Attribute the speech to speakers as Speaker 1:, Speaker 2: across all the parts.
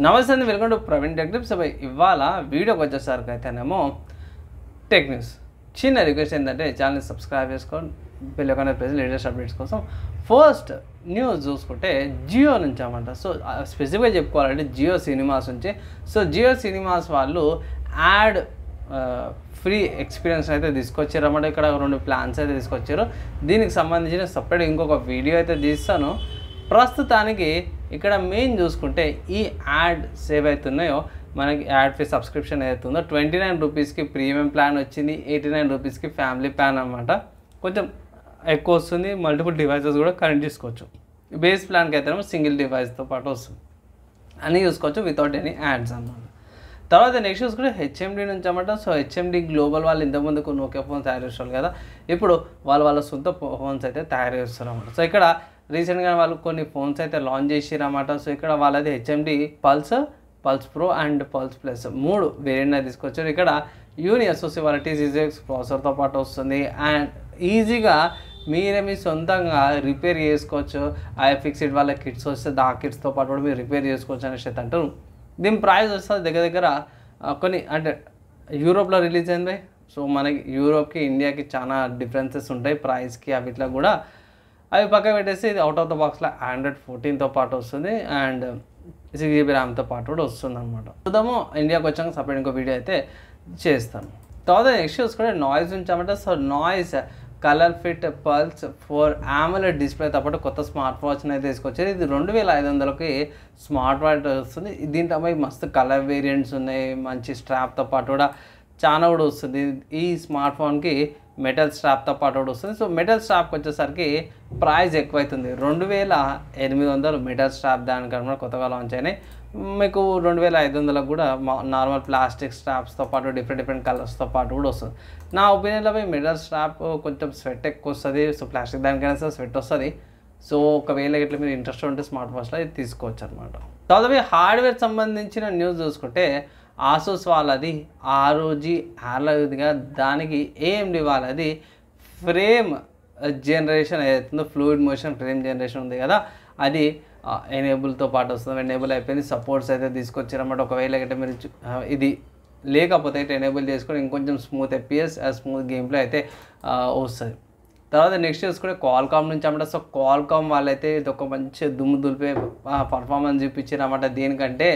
Speaker 1: నమస్తే అండి, welcome to Praveen tech tips. ఇవాళ వీడియోకి వచ్చేసరికి అయితేనేమో టెక్ న్యూస్. చిన్న రిక్వెస్ట్ ఏంటంటే ఛానల్ని సబ్స్క్రైబ్ చేసుకోండి, bell icon press latest updates కోసం. ఫస్ట్ న్యూస్ చూసుకుంటే జియో నుంచి అన్నమాట. సో స్పెసిఫిక్గా చెప్పుకోవాలంటే జియో సినిమాస్ నుంచి. సో జియో సినిమాస్ వాళ్ళు యాడ్ ఫ్రీ ఎక్స్పీరియన్స్ అయితే తీసుకొచ్చారు అన్నమాట. ఇక్కడ 2 ప్లాన్స్ అయితే తీసుకొచ్చారు. దీనికి సంబంధించిన సపరేట్ ఇంకొక వీడియో అయితే తీస్తాను. ప్రస్తుతానికి ఇక్కడ మెయిన్ చూసుకుంటే ఈ యాడ్ సేవ్ అవుతున్నాయో మనకి యాడ్ ఫ్రీ సబ్స్క్రిప్షన్ అవుతుందో 29 రూపీస్కి ప్రీమియం ప్లాన్ వచ్చింది, 89 రూపీస్కి ఫ్యామిలీ ప్లాన్ అనమాట. కొంచెం ఎక్కువ వస్తుంది, మల్టిపుల్ డివైసెస్ కూడా కనెక్ట్ చేసుకోవచ్చు. బేస్ ప్లాన్కి అయితేనేమో సింగిల్ డివైస్తో పాటు వస్తుంది, అన్నీ చూసుకోవచ్చు వితౌట్ ఎనీ యాడ్స్ అన్నమాట. తర్వాత నెక్స్ట్ చూసుకుంటే హెచ్ఎండి నుంచి అన్నమాట. సో హెచ్ఎండి గ్లోబల్ వాళ్ళు ఇంతకుముందుకు నోకియా ఫోన్ తయారు చేస్తారు కదా, ఇప్పుడు వాళ్ళ సొంత ఫోన్స్ అయితే తయారు చేస్తారు అన్నమాట. సో ఇక్కడ రీసెంట్గా వాళ్ళు కొన్ని ఫోన్స్ అయితే లాంచ్ చేసారు అన్నమాట. సో ఇక్కడ వాళ్ళది HMD pulse pro and pulse plus 3 variant తీసుకొచ్చారు. ఇక్కడ యూనిఎస్ఓసి వాళ్ళ T6 ప్రాసెసర్తో పాటు వస్తుంది. అండ్ ఈజీగా మీరే మీ సొంతంగా రిపేర్ చేసుకోవచ్చు. ఐఫిక్సిడ్ వాళ్ళ కిట్స్ వస్తే ఆ కిట్స్తో పాటు కూడా మీరు రిపేర్ చేసుకోవచ్చు అనేసి అయితే అంటారు. దీని ప్రైస్ వస్తుంది దగ్గర కొన్ని అంటే యూరోప్లో రిలీజ్ అయింది. సో మనకి యూరోప్కి ఇండియాకి చాలా డిఫరెన్సెస్ ఉంటాయి ప్రైస్కి, అవిట్లో కూడా అవి పక్క పెట్టేసి ఇది అవుట్ ఆఫ్ ద బాక్స్లో Android 14తో పాటు వస్తుంది అండ్ 6GB ర్యామ్తో పాటు కూడా వస్తుంది అనమాట. చూద్దాము, ఇండియాకి వచ్చాక సపరేట్ ఇంకో వీడియో అయితే చేస్తాను. తర్వాత నెక్స్ట్ చూసుకుంటే నాయిస్ నుంచి అన్నమాట. So noise colour fit pulse 4 AMOLED డిస్ప్లేతో పాటు కొత్త స్మార్ట్ వాచ్ని అయితే తీసుకొచ్చారు. ఇది 2500కి స్మార్ట్ వాచ్ వస్తుంది. దీంట్లో మస్తు కలర్ వేరియంట్స్ ఉన్నాయి, మంచి స్ట్రాప్తో పాటు కూడా చాలా కూడా వస్తుంది. ఈ స్మార్ట్ ఫోన్కి మెటల్ స్ట్రాప్తో పాటు కూడా వస్తుంది. సో మెటల్ స్ట్రాప్కి వచ్చేసరికి ప్రైస్ ఎక్కువైతుంది. 2800 మెటల్ స్ట్రాప్ దానికన్నా కొత్తగా లాంచ్ అయినాయి. మీకు 2500లకు కూడా నార్మల్ ప్లాస్టిక్ స్ట్రాప్స్తో పాటు డిఫరెంట్ కలర్స్తో పాటు కూడా వస్తుంది. నా ఒపీనియన్లో మెటల్ స్ట్రాప్ కొంచెం స్వెట్ ఎక్కువ వస్తుంది. సో ప్లాస్టిక్ దానికైనా స్వెట్ వస్తుంది. సో ఒకవేళ ఇట్లా మీరు ఇంట్రెస్ట్ ఉంటే స్మార్ట్ వాచ్లో ఇది తీసుకోవచ్చు అనమాట. తర్వాత హార్డ్వేర్ సంబంధించిన న్యూస్ చూసుకుంటే ఆసూస్ వాళ్ళది ROG ఆర్లదిగా దానికి AMD వాళ్ళది ఫ్రేమ్ జనరేషన్ ఏదైతుందో ఫ్లూయిడ్ మోషన్ ఫ్రేమ్ జనరేషన్ ఉంది కదా, అది ఎనేబుల్తో పాటు వస్తుంది. ఎనేబుల్ అయిపోయింది, సపోర్ట్స్ అయితే తీసుకొచ్చారన్నమాట. ఒకవేళ అయితే మీరు ఇది లేకపోతే అయితే ఎనేబుల్ చేసుకొని ఇంకొంచెం smooth FPS smooth game play అయితే వస్తుంది. తర్వాత నెక్స్ట్ చూసుకుంటే క్వాల్కామ్ నుంచి అన్నమాట. సో క్వాల్కామ్ వాళ్ళైతే ఇది ఒక మంచి దుమ్ము దులిపే పర్ఫార్మెన్స్ చూపించారు అన్నమాట. దేనికంటే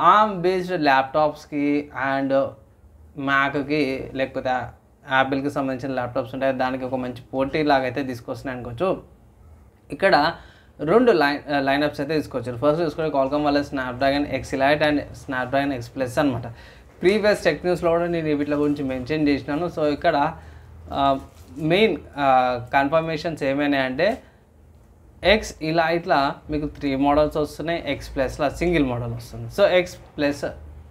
Speaker 1: ARM బేస్డ్ ల్యాప్టాప్స్కి అండ్ మ్యాక్కి లేకపోతే యాపిల్కి సంబంధించిన ల్యాప్టాప్స్ ఉంటాయి, దానికి ఒక మంచి పోటీ లాగా అయితే తీసుకొస్తున్నాయి అనుకోవచ్చు. ఇక్కడ 2 లైనప్స్ అయితే తీసుకొచ్చారు. ఫస్ట్ చూసుకుంటే క్వాల్కామ్ వాళ్ళ Snapdragon X Elite and Snapdragon X Plus అనమాట. ప్రీవియస్ టెక్ న్యూస్లో కూడా నేను వీటి గురించి మెన్షన్ చేసినాను. సో ఇక్కడ మెయిన్ కన్ఫర్మేషన్స్ ఏమైనాయంటే X Eliteలో మీకు 3 మోడల్స్ వస్తున్నాయి, X Plusలో సింగిల్ మోడల్ వస్తుంది. సో X Plus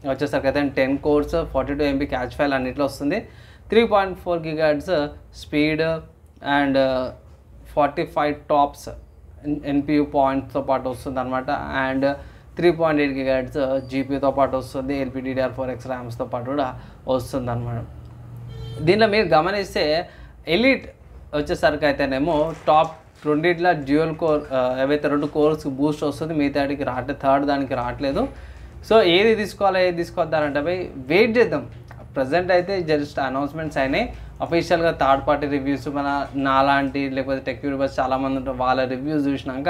Speaker 1: వచ్చేసరికి అయితే 10 cores 42 MB క్యాచ్ ఫైల్ అన్నిట్లో వస్తుంది. 3.4 GHz speed and 45 TOPS NPU పాయింట్స్తో పాటు వస్తుంది అనమాట. అండ్ 3.8 GHz GPUతో పాటు వస్తుంది. LPDDR4X ర్యామ్స్తో పాటు కూడా వస్తుంది అనమాట. దీనిలో మీరు గమనిస్తే ఎలిట్ వచ్చేసరికి అయితేనేమో టాప్ 20లో డ్యూయల్ కోర్ ఏవైతే 2 cores బూస్ట్ వస్తుంది, మిగతాడికి రావట్లేదు, థర్డ్ దానికి రావట్లేదు. సో ఏది తీసుకొద్దారంటే వెయిట్ చేద్దాం. ప్రజెంట్ అయితే జస్ట్ అనౌన్స్మెంట్స్ అయినాయి. అఫీషియల్గా థర్డ్ పార్టీ రివ్యూస్ నాలాంటి లేకపోతే టెక్ యూట్యూబర్స్ చాలామంది ఉంటారు, వాళ్ళ రివ్యూస్ చూసినాక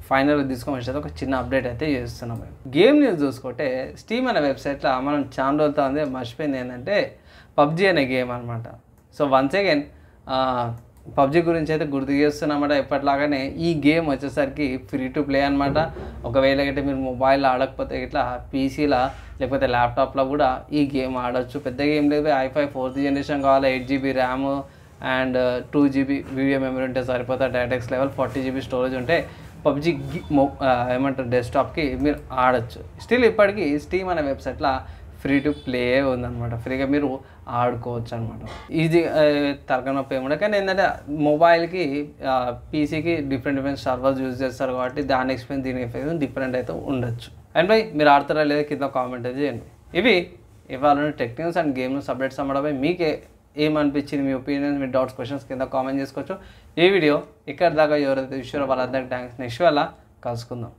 Speaker 1: ఫైనల్గా తీసుకోమని ఒక చిన్న అప్డేట్ అయితే చేస్తున్నాం. గేమ్ న్యూస్ చూసుకుంటే స్టీమ్ అనే వెబ్సైట్లో మనం చాలా రోజులతో ఉంది మర్చిపోయింది ఏంటంటే PUBG అనే గేమ్ అనమాట. సో వన్స్ అగైన్ PUBG గురించి అయితే గుర్తు చేస్తున్నమాట. ఎప్పటిలాగానే ఈ గేమ్ వచ్చేసరికి ఫ్రీ టు ప్లే అనమాట. ఒకవేళ అయితే మీరు మొబైల్ ఆడకపోతే ఇట్లా పీసీలో లేకపోతే ల్యాప్టాప్లో కూడా ఈ గేమ్ ఆడవచ్చు. పెద్ద గేమ్ లేదు, i5 4th జనరేషన్ కావాలి, 8GB RAM and 2GB video memory ఉంటే సరిపోతుంది. DirectX లెవెల్ 40GB స్టోరేజ్ ఉంటే PUBG ఏమంటారు డెస్క్టాప్కి మీరు ఆడచ్చు. స్టిల్ ఇప్పటికీ స్టీమ్ అనే వెబ్సైట్లో ఫ్రీ టు ప్లే ఉందన్నమాట. ఫ్రీగా మీరు ఆడుకోవచ్చు అనమాట. ఈజీ తరగనొప్పి ఏముండే, కానీ ఏంటంటే మొబైల్కి పీసీకి డిఫరెంట్ సర్వర్స్ యూజ్ చేస్తారు కాబట్టి దాని ఎక్స్పీరియన్స్ దీని ఎక్స్పీరియన్స్ డిఫరెంట్ అయితే ఉండొచ్చు. అండ్ మీరు ఆడతారా లేదా కింద కామెంట్ అయితే చేయండి. ఇవి ఇవాళ tech news and game news updates అమ్మడపై మీకే ఏమనిపించింది, మీ ఒపీనియన్స్, మీ డౌట్స్, క్వశ్చన్స్ కింద కామెంట్ చేసుకోవచ్చు. ఈ వీడియో ఇక్కడ దాకా ఎవరైతే చూసారో వాళ్ళందరికీ థ్యాంక్స్. నెక్స్ట్ వేళ కలుసుకుందాం.